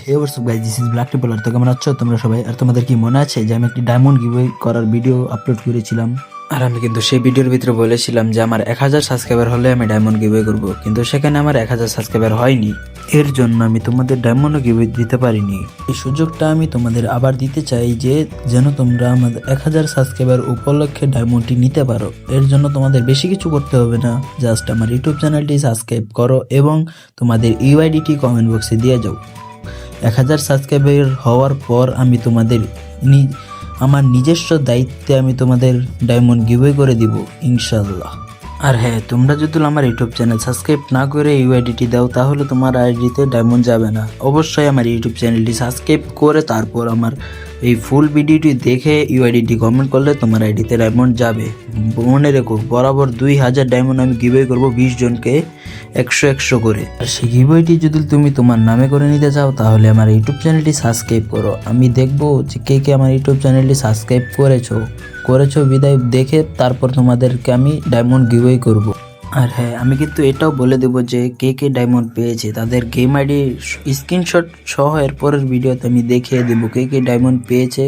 Hey what's up guys, this is Black Templar. তো কেমন আছো তোমরা সবাই? আর তোমাদের কি মনে আছে যে আমি একটি ডায়মন্ড গিভওয়ে করার ভিডিও আপলোড করেছিলাম? আর আমি কিন্তু সেই ভিডিওর ভিতরে বলেছিলাম যে আমার 1000 সাবস্ক্রাইবার হলে আমি ডায়মন্ড গিভওয়ে করব, কিন্তু সেখানে আমার 1000 সাবস্ক্রাইবার হয়নি। এর জন্য আমি তোমাদের ডায়মন্ড গিভওয়ে দিতে পারিনি। এই সুযোগটা আমি তোমাদের আবার দিতে চাই যে যেন তোমরা আমাদের 1000 সাবস্ক্রাইবার উপলক্ষে ডায়মন্ডটি নিতে পারো। এর জন্য তোমাদের বেশি কিছু করতে হবে না, জাস্ট আমার ইউটিউব চ্যানেলটি সাবস্ক্রাইব করো এবং তোমাদের ইউআইডিটি কমেন্ট বক্সে দিয়ে যাও। 1000 সাবস্ক্রাইবার হওয়ার পর আমি তোমাদের আমার নিজস্ব দায়িত্বে আমি তোমাদের ডায়মন্ড গিভওয়ে করে দিব ইনশাল্লাহ। আর হ্যাঁ, তোমরা যদি আমার ইউটিউব চ্যানেল সাবস্ক্রাইব না করে ইউআইডিটি দাও তাহলে তোমার আইডিতে ডায়মন্ড যাবে না। অবশ্যই আমার ইউটিউব চ্যানেলটি সাবস্ক্রাইব করে তারপর আমার এই ফুল ভিডিওটি দেখে ইউআইডিটি কমেন্ট করলে তোমার আইডিতে ডায়মন্ড যাবে। মনে রেখো, বরাবর 2000 ডায়মন্ড আমি গিভওয়ে করবো 20 জনকে 100 করে। আর সেই গিভওয়েটি যদি তুমি তোমার নামে করে নিতে চাও তাহলে আমার ইউটিউব চ্যানেলটি সাবস্ক্রাইব করো। আমি দেখবো যে কে কে আমার ইউটিউব চ্যানেলটি সাবস্ক্রাইব করেছো বিদায় দেখে তারপর তোমাদেরকে আমি ডায়মন্ড গিভওয়ে করব। আর হ্যাঁ, আমি কিন্তু এটাও বলে দেবো যে কে কে ডায়মন্ড পেয়েছে তাদের গেম আইডি স্ক্রিনশট সহ এর পরের ভিডিওতে আমি দেখিয়ে দেবো কে কে ডায়মন্ড পেয়েছে।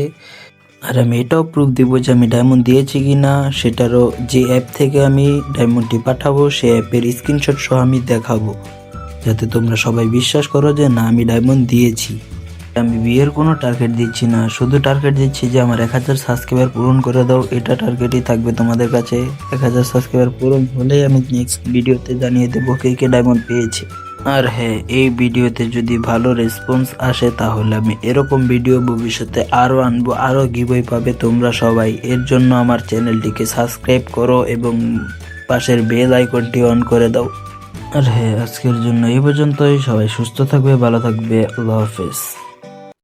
আর আমি এটাও প্রুফ দেবো যে আমি ডায়মন্ড দিয়েছি কি না, সেটারও যে অ্যাপ থেকে আমি ডায়মন্ডটি পাঠাবো সে অ্যাপের স্ক্রিনশট সহ আমি দেখাবো, যাতে তোমরা সবাই বিশ্বাস করো যে না আমি ডায়মন্ড দিয়েছি। আমি বিয়ের কোনো টার্গেট দিচ্ছি না, শুধু টার্গেট দিচ্ছি যে আমার 1000 সাবস্ক্রাইবার পূরণ করে দাও। এটা টার্গেটই থাকবে তোমাদের কাছে। 1000 সাবস্ক্রাইবার পূরণ হলেই আমি নেক্সট ভিডিওতে জানিয়ে দেবো কে কে ডায়মন্ড পেয়েছে। আর হ্যাঁ, এই ভিডিওতে যদি ভালো রেসপন্স আসে তাহলে আমি এরকম ভিডিও ভবিষ্যতে আরও আনবো, আরও গিভওয়ে পাবে তোমরা সবাই। এর জন্য আমার চ্যানেলটিকে সাবস্ক্রাইব করো এবং পাশের বেল আইকনটি অন করে দাও। আর হ্যাঁ, আজকের জন্য এই পর্যন্তই। সবাই সুস্থ থাকবে, ভালো থাকবে। আল্লাহ হাফেজ।